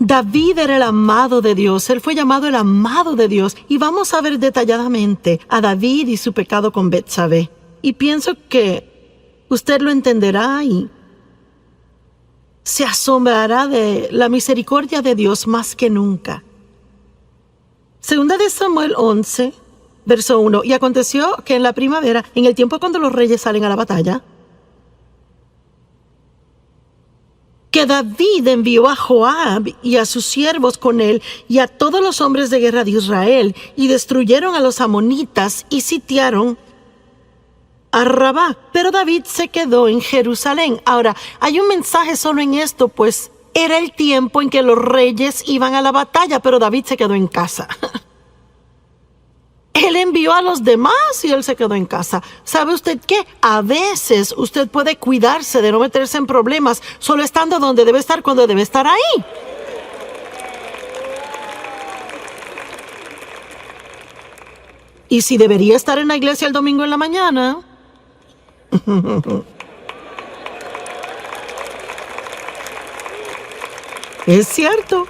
David era el amado de Dios, él fue llamado el amado de Dios, y vamos a ver detalladamente a David y su pecado con Betsabé. Y pienso que usted lo entenderá y se asombrará de la misericordia de Dios más que nunca. Segunda de Samuel 11, verso 1. Y aconteció que en la primavera, en el tiempo cuando los reyes salen a la batalla, que David envió a Joab y a sus siervos con él y a todos los hombres de guerra de Israel, y destruyeron a los amonitas y sitiaron a Rabá. Pero David se quedó en Jerusalén. Ahora, hay un mensaje solo en esto, pues era el tiempo en que los reyes iban a la batalla, pero David se quedó en casa. Él envió a los demás y él se quedó en casa. ¿Sabe usted qué? A veces usted puede cuidarse de no meterse en problemas solo estando donde debe estar cuando debe estar ahí. Y si debería estar en la iglesia el domingo en la mañana, es cierto.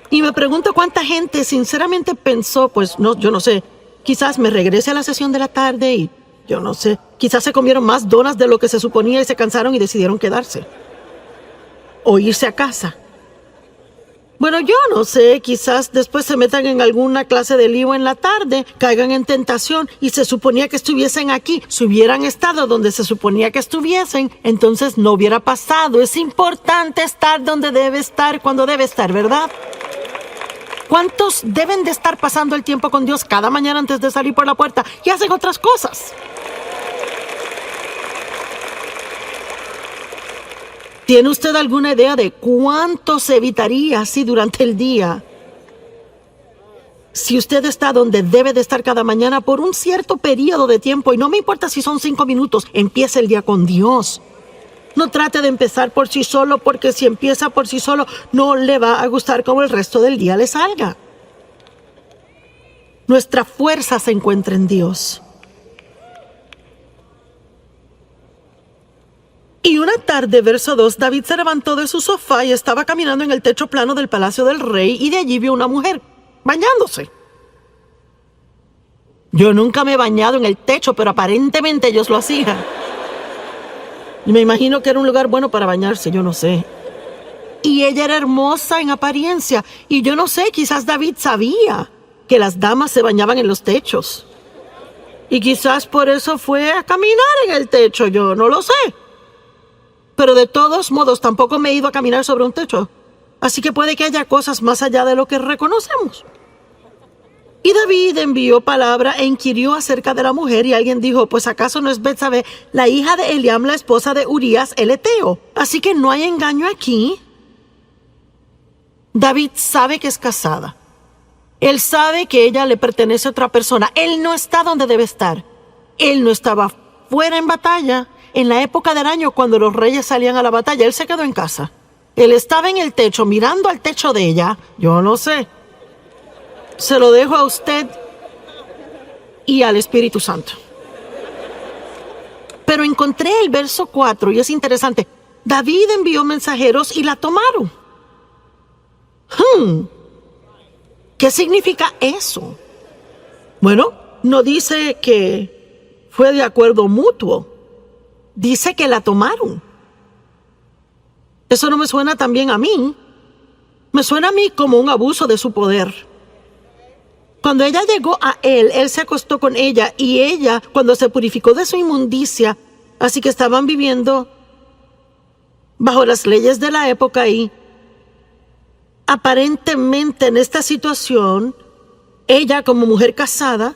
Y me pregunto cuánta gente sinceramente pensó, pues no, yo no sé, quizás me regrese a la sesión de la tarde y yo no sé, quizás se comieron más donas de lo que se suponía y se cansaron y decidieron quedarse. O irse a casa. Bueno, yo no sé, quizás después se metan en alguna clase de lío en la tarde, caigan en tentación y se suponía que estuviesen aquí. Si hubieran estado donde se suponía que estuviesen, entonces no hubiera pasado. Es importante estar donde debe estar cuando debe estar, ¿verdad? ¿Cuántos deben de estar pasando el tiempo con Dios cada mañana antes de salir por la puerta y hacen otras cosas? ¿Tiene usted alguna idea de cuánto se evitaría así durante el día? Si usted está donde debe de estar cada mañana por un cierto periodo de tiempo, y no me importa si son 5 minutos, empiece el día con Dios. No trate de empezar por sí solo, porque si empieza por sí solo, no le va a gustar cómo el resto del día le salga. Nuestra fuerza se encuentra en Dios. Y una tarde, verso 2, David se levantó de su sofá y estaba caminando en el techo plano del palacio del rey, y de allí vio una mujer bañándose. Yo nunca me he bañado en el techo, pero aparentemente ellos lo hacían. Y me imagino que era un lugar bueno para bañarse, yo no sé. Y ella era hermosa en apariencia, y yo no sé, quizás David sabía que las damas se bañaban en los techos. Y quizás por eso fue a caminar en el techo, yo no lo sé. Pero de todos modos, tampoco me he ido a caminar sobre un techo. Así que puede que haya cosas más allá de lo que reconocemos. Y David envió palabra e inquirió acerca de la mujer, y alguien dijo, pues ¿acaso no es Betsabé, la hija de Eliam, la esposa de Urías el heteo? Así que no hay engaño aquí. David sabe que es casada. Él sabe que ella le pertenece a otra persona. Él no está donde debe estar. Él no estaba fuera en batalla. En la época del año, cuando los reyes salían a la batalla, él se quedó en casa. Él estaba en el techo, mirando al techo de ella. Yo no sé. Se lo dejo a usted y al Espíritu Santo. Pero encontré el verso 4 y es interesante. David envió mensajeros y la tomaron. ¿Qué significa eso? Bueno, no dice que fue de acuerdo mutuo. Dice que la tomaron. Eso no me suena tan bien a mí. Me suena a mí como un abuso de su poder. Cuando ella llegó a él, él se acostó con ella, y ella, cuando se purificó de su inmundicia, así que estaban viviendo bajo las leyes de la época, y aparentemente en esta situación, ella como mujer casada,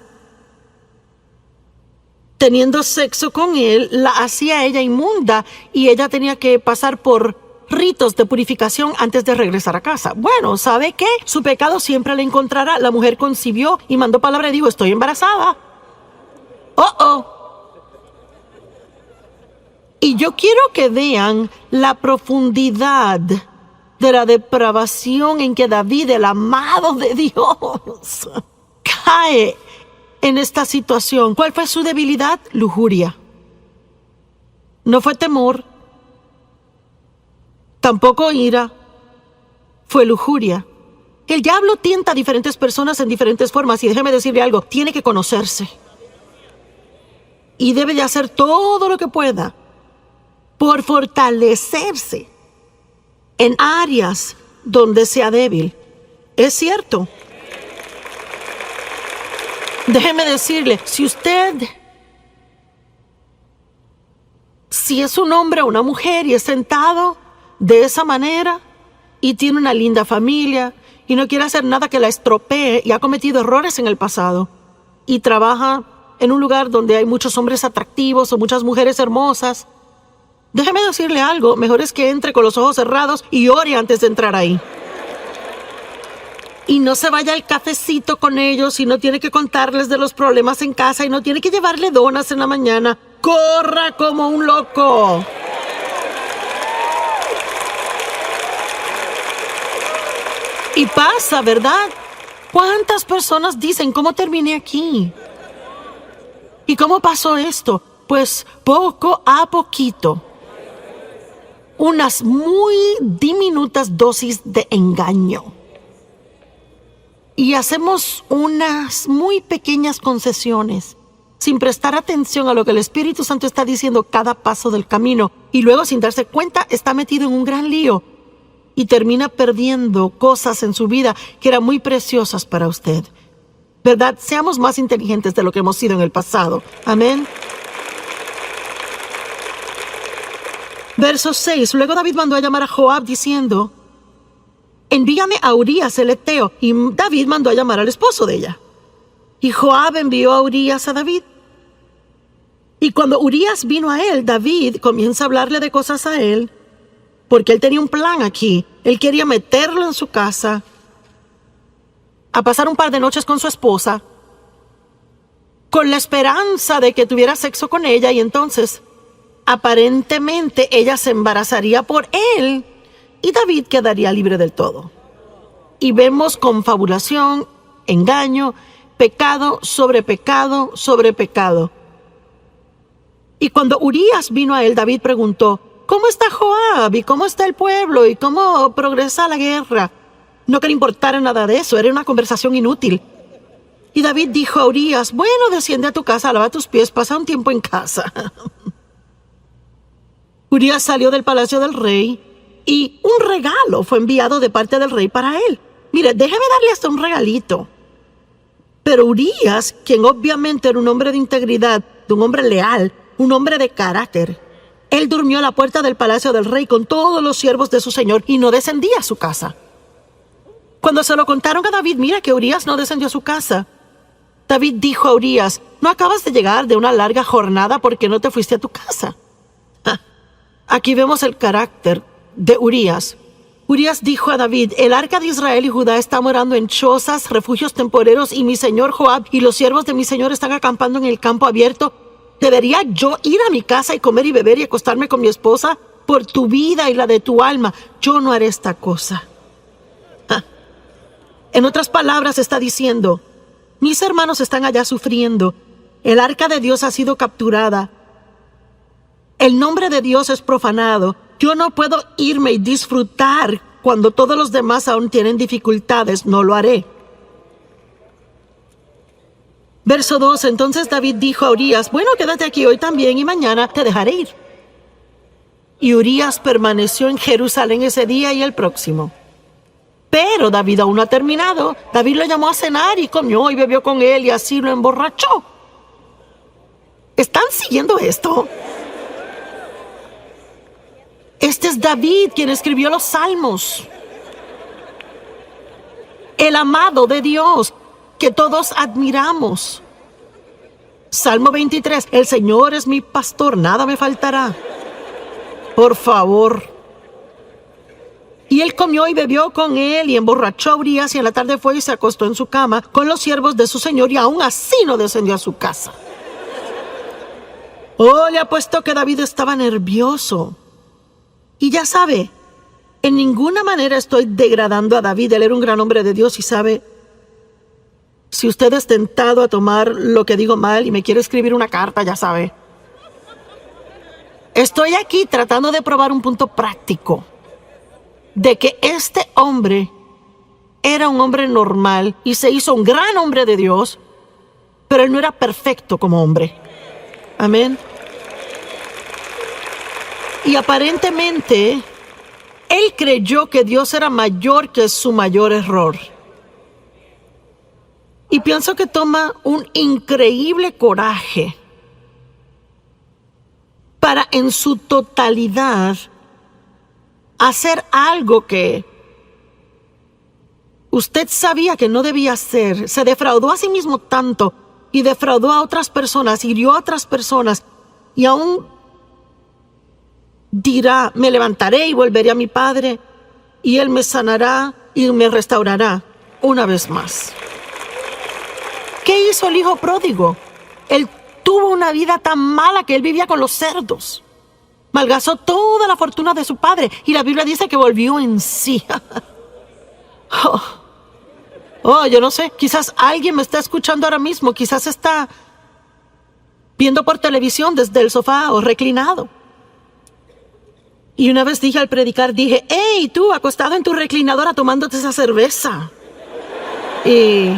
teniendo sexo con él, la hacía ella inmunda, y ella tenía que pasar por ritos de purificación antes de regresar a casa. Bueno, ¿sabe qué? Su pecado siempre le encontrará. La mujer concibió y mandó palabra y dijo, estoy embarazada. Y yo quiero que vean la profundidad de la depravación en que David, el amado de Dios, cae en esta situación. ¿Cuál fue su debilidad? Lujuria. No fue temor, tampoco ira, fue lujuria. El diablo tienta a diferentes personas en diferentes formas y déjeme decirle algo, tiene que conocerse. Y debe de hacer todo lo que pueda por fortalecerse en áreas donde sea débil. Es cierto. Déjeme decirle, si es un hombre o una mujer y es sentado de esa manera y tiene una linda familia y no quiere hacer nada que la estropee y ha cometido errores en el pasado y trabaja en un lugar donde hay muchos hombres atractivos o muchas mujeres hermosas, déjeme decirle algo, mejor es que entre con los ojos cerrados y ore antes de entrar ahí. Y no se vaya al cafecito con ellos y no tiene que contarles de los problemas en casa y no tiene que llevarle donas en la mañana. ¡Corra como un loco! Y pasa, ¿verdad? ¿Cuántas personas dicen, ¿cómo terminé aquí? ¿Y cómo pasó esto? Pues poco a poquito. Unas muy diminutas dosis de engaño. Y hacemos unas muy pequeñas concesiones sin prestar atención a lo que el Espíritu Santo está diciendo cada paso del camino. Y luego, sin darse cuenta, está metido en un gran lío. Y termina perdiendo cosas en su vida que eran muy preciosas para usted. ¿Verdad? Seamos más inteligentes de lo que hemos sido en el pasado. Amén. Verso 6. Luego David mandó a llamar a Joab diciendo, envíame a Urías el Eteo. Y David mandó a llamar al esposo de ella. Y Joab envió a Urías a David. Y cuando Urías vino a él, David comienza a hablarle de cosas a él, porque él tenía un plan aquí. Él quería meterlo en su casa, a pasar un par de noches con su esposa, con la esperanza de que tuviera sexo con ella y entonces, aparentemente, ella se embarazaría por él y David quedaría libre del todo. Y vemos confabulación, engaño, pecado sobre pecado sobre pecado. Y cuando Urías vino a él, David preguntó, ¿cómo está Joab? ¿Y cómo está el pueblo? ¿Y cómo progresa la guerra? No que le importara nada de eso, era una conversación inútil. Y David dijo a Urías, bueno, desciende a tu casa, lava tus pies, pasa un tiempo en casa. Urías salió del palacio del rey y un regalo fue enviado de parte del rey para él. Mire, déjeme darle hasta un regalito. Pero Urías, quien obviamente era un hombre de integridad, de un hombre leal, un hombre de carácter, él durmió a la puerta del palacio del rey con todos los siervos de su señor y no descendía a su casa. Cuando se lo contaron a David, mira que Urías no descendió a su casa. David dijo a Urías, ¿no acabas de llegar de una larga jornada porque no te fuiste a tu casa? Aquí vemos el carácter de Urías. Urías dijo a David, el arca de Israel y Judá está morando en chozas, refugios temporeros, y mi señor Joab y los siervos de mi señor están acampando en el campo abierto. ¿Debería yo ir a mi casa y comer y beber y acostarme con mi esposa? Por tu vida y la de tu alma, yo no haré esta cosa. En otras palabras está diciendo, mis hermanos están allá sufriendo, el arca de Dios ha sido capturada, el nombre de Dios es profanado, yo no puedo irme y disfrutar cuando todos los demás aún tienen dificultades, no lo haré. Verso 2, entonces David dijo a Urías, bueno, quédate aquí hoy también y mañana te dejaré ir. Y Urías permaneció en Jerusalén ese día y el próximo. Pero David aún no ha terminado. David lo llamó a cenar y comió y bebió con él y así lo emborrachó. ¿Están siguiendo esto? Este es David quien escribió los Salmos. El amado de Dios que todos admiramos. Salmo 23, el Señor es mi pastor, nada me faltará. Por favor, Y él comió y bebió con él y emborrachó a Urías, y en la tarde fue y se acostó en su cama con los siervos de su señor, y aún así no descendió a su casa. Oh, le apuesto que David estaba nervioso. Y ya sabe, en ninguna manera estoy degradando a David. Él era un gran hombre de Dios, y sabe, si usted es tentado a tomar lo que digo mal y me quiere escribir una carta, ya sabe. Estoy aquí tratando de probar un punto práctico de que este hombre era un hombre normal y se hizo un gran hombre de Dios, pero él no era perfecto como hombre. Amén. Y aparentemente, él creyó que Dios era mayor que su mayor error. Y pienso que toma un increíble coraje para en su totalidad hacer algo que usted sabía que no debía hacer. Se defraudó a sí mismo tanto y defraudó a otras personas, hirió a otras personas, y aún dirá: me levantaré y volveré a mi padre, y él me sanará y me restaurará una vez más. ¿Qué hizo el hijo pródigo? Él tuvo una vida tan mala que él vivía con los cerdos. Malgastó toda la fortuna de su padre, y la Biblia dice que volvió en sí. Yo no sé, quizás alguien me está escuchando ahora mismo, quizás está viendo por televisión desde el sofá o reclinado. Y una vez dije al predicar, dije: hey, tú acostado en tu reclinadora tomándote esa cerveza. Y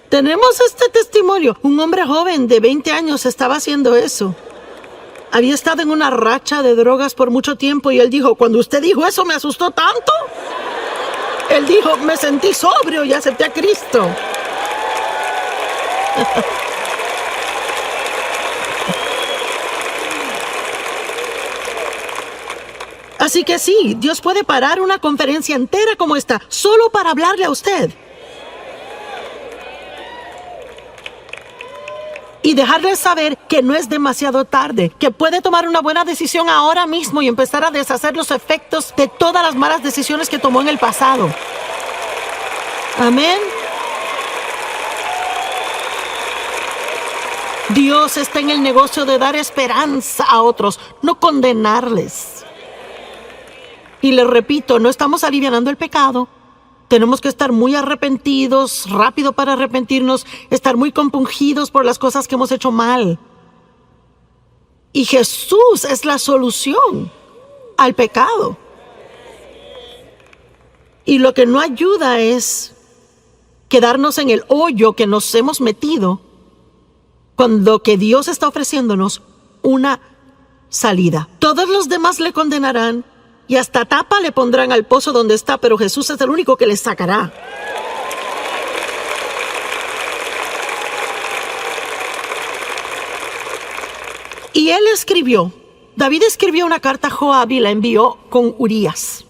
tenemos este testimonio. Un hombre joven de 20 años estaba haciendo eso. Había estado en una racha de drogas por mucho tiempo, y él dijo: cuando usted dijo eso me asustó tanto. Él dijo: me sentí sobrio y acepté a Cristo. Así que sí, Dios puede parar una conferencia entera como esta solo para hablarle a usted. Y dejarle saber que no es demasiado tarde, que puede tomar una buena decisión ahora mismo y empezar a deshacer los efectos de todas las malas decisiones que tomó en el pasado. Amén. Dios está en el negocio de dar esperanza a otros, no condenarles. Y les repito, no estamos alivianando el pecado. Tenemos que estar muy arrepentidos, rápido para arrepentirnos, estar muy compungidos por las cosas que hemos hecho mal. Y Jesús es la solución al pecado. Y lo que no ayuda es quedarnos en el hoyo que nos hemos metido, cuando que Dios está ofreciéndonos una salida. Todos los demás le condenarán y hasta tapa le pondrán al pozo donde está, pero Jesús es el único que le sacará. Y él escribió, David escribió una carta a Joab y la envió con Urías.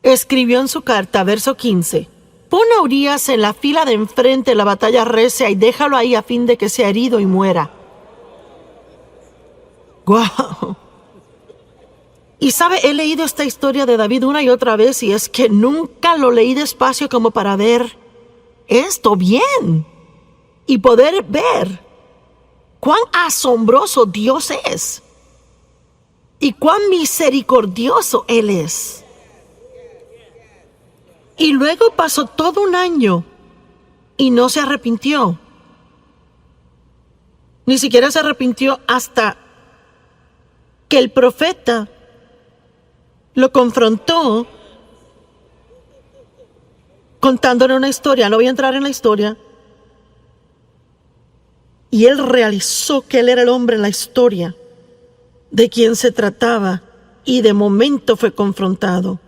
Escribió en su carta, verso 15: pon a Urías en la fila de enfrente, la batalla recia, y déjalo ahí a fin de que sea herido y muera. ¡Guau! Y sabe, he leído esta historia de David una y otra vez, y es que nunca lo leí despacio como para ver esto bien y poder ver cuán asombroso Dios es y cuán misericordioso Él es. Y luego pasó todo un año y no se arrepintió. Ni siquiera se arrepintió hasta que el profeta lo confrontó contándole una historia. No voy a entrar en la historia. Y él realizó que él era el hombre en la historia de quien se trataba, y de momento fue confrontado.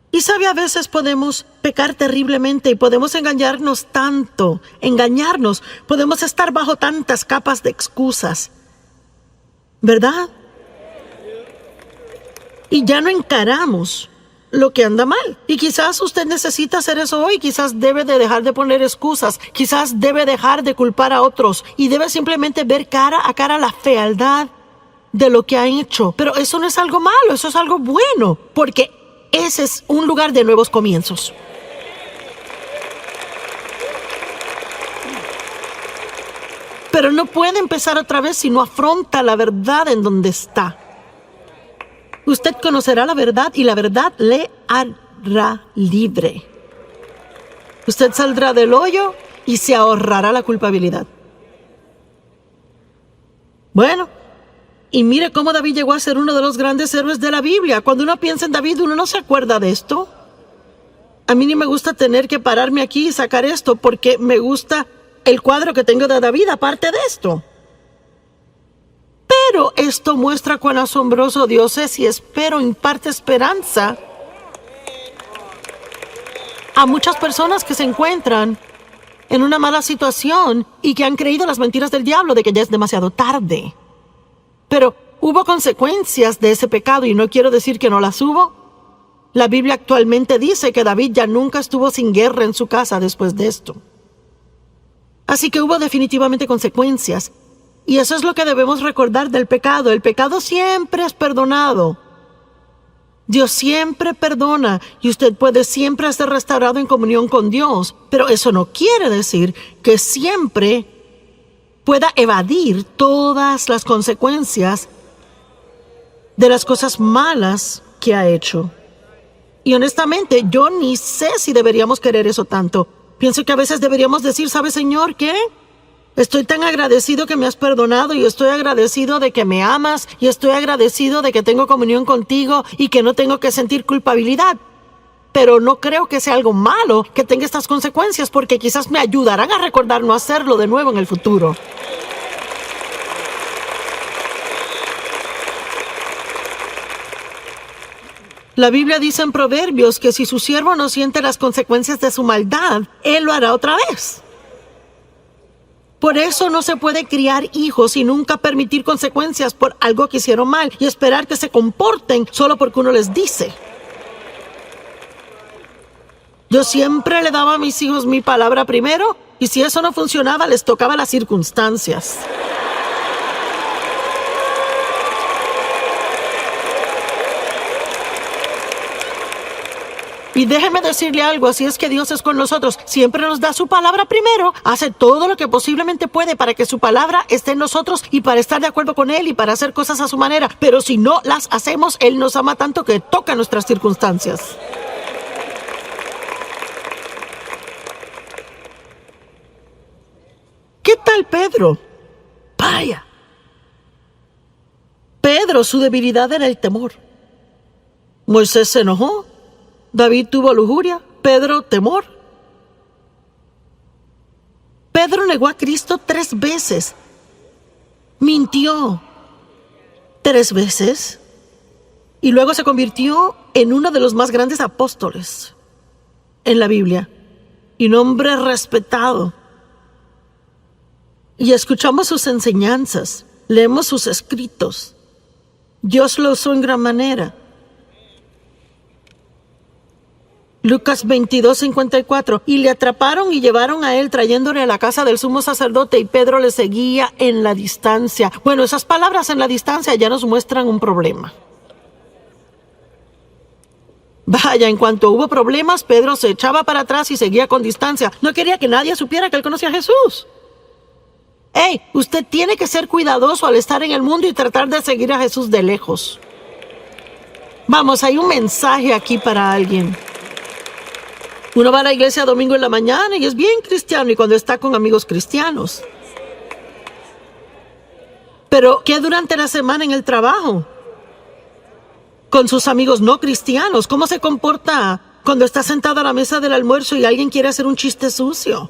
Y sabe, a veces podemos pecar terriblemente y podemos engañarnos tanto, podemos estar bajo tantas capas de excusas, ¿verdad? Y ya no encaramos lo que anda mal. Y quizás usted necesita hacer eso hoy. Quizás debe de dejar de poner excusas. Quizás debe dejar de culpar a otros. Y debe simplemente ver cara a cara la fealdad de lo que ha hecho. Pero eso no es algo malo, eso es algo bueno, porque ese es un lugar de nuevos comienzos. Pero no puede empezar otra vez si no afronta la verdad en donde está. Usted conocerá la verdad y la verdad le hará libre. Usted saldrá del hoyo y se ahorrará la culpabilidad. Bueno, y mire cómo David llegó a ser uno de los grandes héroes de la Biblia. Cuando uno piensa en David, uno no se acuerda de esto. A mí ni me gusta tener que pararme aquí y sacar esto porque me gusta el cuadro que tengo de David aparte de esto. Pero esto muestra cuán asombroso Dios es y espero imparte esperanza a muchas personas que se encuentran en una mala situación y que han creído las mentiras del diablo de que ya es demasiado tarde. Pero hubo consecuencias de ese pecado y no quiero decir que no las hubo. La Biblia actualmente dice que David ya nunca estuvo sin guerra en su casa después de esto. Así que hubo definitivamente consecuencias. Y eso es lo que debemos recordar del pecado. El pecado siempre es perdonado. Dios siempre perdona y usted puede siempre ser restaurado en comunión con Dios. Pero eso no quiere decir que siempre pueda evadir todas las consecuencias de las cosas malas que ha hecho. Y honestamente, yo ni sé si deberíamos querer eso tanto. Pienso que a veces deberíamos decir, ¿sabe, Señor, qué? Estoy tan agradecido que me has perdonado y estoy agradecido de que me amas y estoy agradecido de que tengo comunión contigo y que no tengo que sentir culpabilidad. Pero no creo que sea algo malo que tenga estas consecuencias porque quizás me ayudarán a recordar no hacerlo de nuevo en el futuro. La Biblia dice en Proverbios que si su siervo no siente las consecuencias de su maldad, él lo hará otra vez. Por eso no se puede criar hijos y nunca permitir consecuencias por algo que hicieron mal y esperar que se comporten solo porque uno les dice. Yo siempre le daba a mis hijos mi palabra primero y si eso no funcionaba les tocaba las circunstancias. Y déjeme decirle algo, así es que Dios es con nosotros. Siempre nos da su palabra primero. Hace todo lo que posiblemente puede para que su palabra esté en nosotros y para estar de acuerdo con Él y para hacer cosas a su manera. Pero si no las hacemos, Él nos ama tanto que toca nuestras circunstancias. ¿Qué tal Pedro? Vaya. Pedro, su debilidad era el temor. Moisés se enojó. David tuvo lujuria, Pedro temor. Pedro negó a Cristo 3 veces. Mintió 3 veces. Y luego se convirtió en uno de los más grandes apóstoles en la Biblia. Y un hombre respetado. Y escuchamos sus enseñanzas, leemos sus escritos. Dios lo usó en gran manera. Lucas 22:54. Y le atraparon y llevaron a él trayéndole a la casa del sumo sacerdote y Pedro le seguía en la distancia. Bueno, esas palabras en la distancia ya nos muestran un problema. Vaya, en cuanto hubo problemas, Pedro se echaba para atrás y seguía con distancia. No quería que nadie supiera que él conocía a Jesús. Hey, usted tiene que ser cuidadoso al estar en el mundo y tratar de seguir a Jesús de lejos. Vamos, hay un mensaje aquí para alguien. Uno va a la iglesia domingo en la mañana y es bien cristiano y cuando está con amigos cristianos. Pero, ¿qué durante la semana en el trabajo? Con sus amigos no cristianos. ¿Cómo se comporta cuando está sentado a la mesa del almuerzo y alguien quiere hacer un chiste sucio?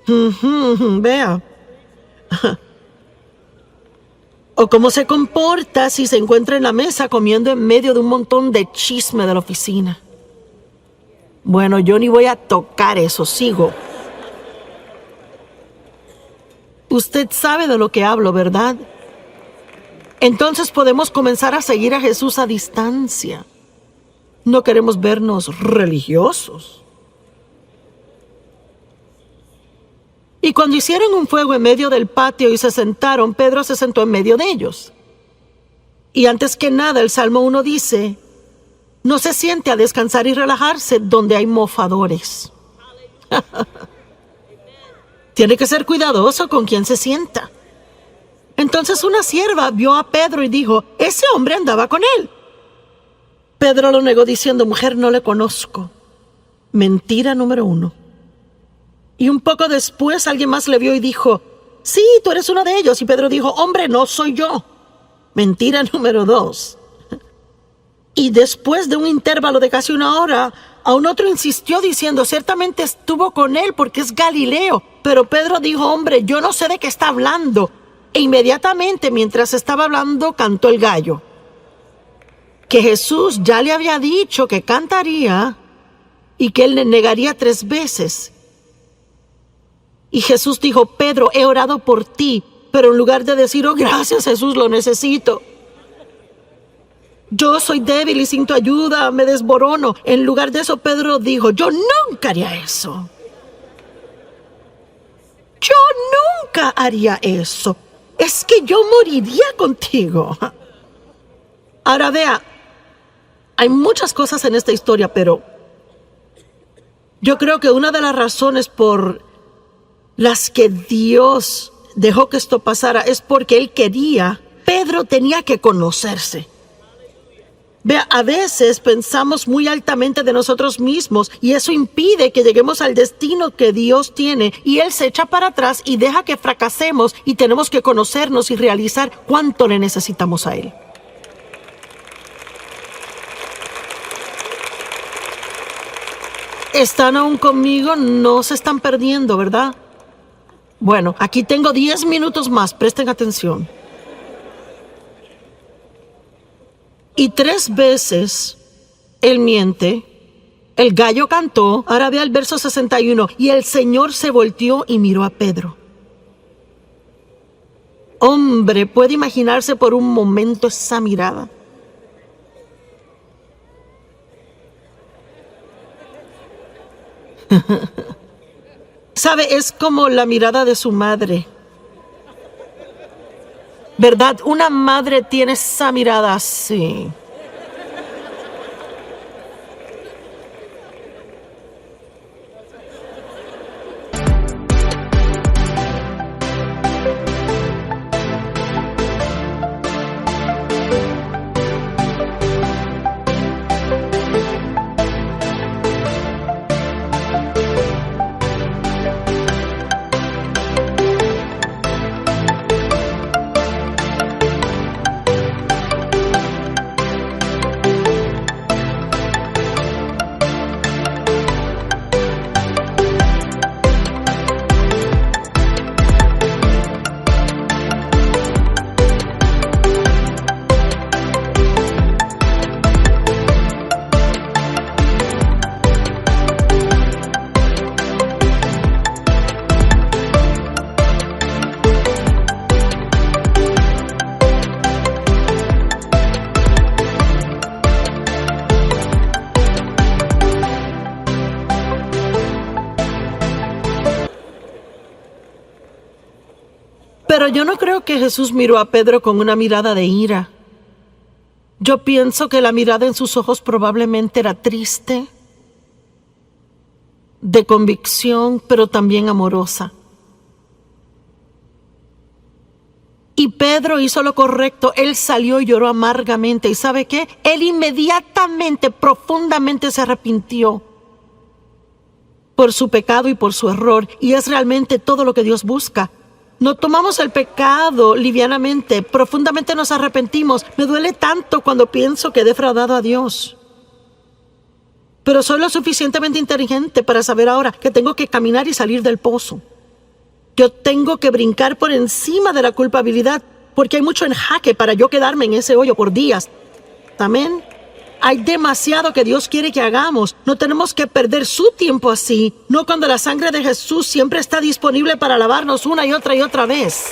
Vea. O cómo se comporta si se encuentra en la mesa comiendo en medio de un montón de chisme de la oficina. Bueno, yo ni voy a tocar eso, sigo. Usted sabe de lo que hablo, ¿verdad? Entonces podemos comenzar a seguir a Jesús a distancia. No queremos vernos religiosos. Y cuando hicieron un fuego en medio del patio y se sentaron, Pedro se sentó en medio de ellos. Y antes que nada, el Salmo 1 dice: no se siente a descansar y relajarse donde hay mofadores. Tiene que ser cuidadoso con quien se sienta. Entonces una sierva vio a Pedro y dijo: ese hombre andaba con él. Pedro lo negó diciendo: mujer, no le conozco. Mentira número 1. Y un poco después alguien más le vio y dijo: sí, tú eres uno de ellos. Y Pedro dijo: hombre, no soy yo. Mentira número 2. Y después de un intervalo de casi una hora, aún otro insistió diciendo: ciertamente estuvo con él porque es Galileo. Pero Pedro dijo: hombre, yo no sé de qué está hablando. E inmediatamente, mientras estaba hablando, cantó el gallo. Que Jesús ya le había dicho que cantaría y que él le negaría 3 veces. Y Jesús dijo: Pedro, he orado por ti. Pero en lugar de decir: oh, gracias Jesús, lo necesito, yo soy débil y sin tu ayuda me desborono. En lugar de eso, Pedro dijo: yo nunca haría eso. Yo nunca haría eso. Es que yo moriría contigo. Ahora vea, hay muchas cosas en esta historia, pero yo creo que una de las razones por las que Dios dejó que esto pasara es porque Él quería. Pedro tenía que conocerse. Vea, a veces pensamos muy altamente de nosotros mismos y eso impide que lleguemos al destino que Dios tiene, y Él se echa para atrás y deja que fracasemos, y tenemos que conocernos y realizar cuánto le necesitamos a Él. ¿Están aún conmigo? No se están perdiendo, ¿verdad? Bueno, aquí tengo 10 minutos más, presten atención. Y 3 veces él miente, el gallo cantó. Ahora vea el verso 61. Y el Señor se volteó y miró a Pedro. Hombre, ¿puede imaginarse por un momento esa mirada? ¿Sabe? Es como la mirada de su madre. ¿Verdad? Una madre tiene esa mirada así. Pero yo no creo que Jesús miró a Pedro con una mirada de ira. Yo pienso que la mirada en sus ojos probablemente era triste, de convicción, pero también amorosa. Y Pedro hizo lo correcto. Él salió y lloró amargamente. ¿Y sabe qué? Él inmediatamente, profundamente se arrepintió por su pecado y por su error. Y es realmente todo lo que Dios busca. No tomamos el pecado livianamente, profundamente nos arrepentimos. Me duele tanto cuando pienso que he defraudado a Dios. Pero soy lo suficientemente inteligente para saber ahora que tengo que caminar y salir del pozo. Yo tengo que brincar por encima de la culpabilidad, porque hay mucho en jaque para yo quedarme en ese hoyo por días. Amén. Hay demasiado que Dios quiere que hagamos. No tenemos que perder su tiempo así. No cuando la sangre de Jesús siempre está disponible para lavarnos una y otra vez.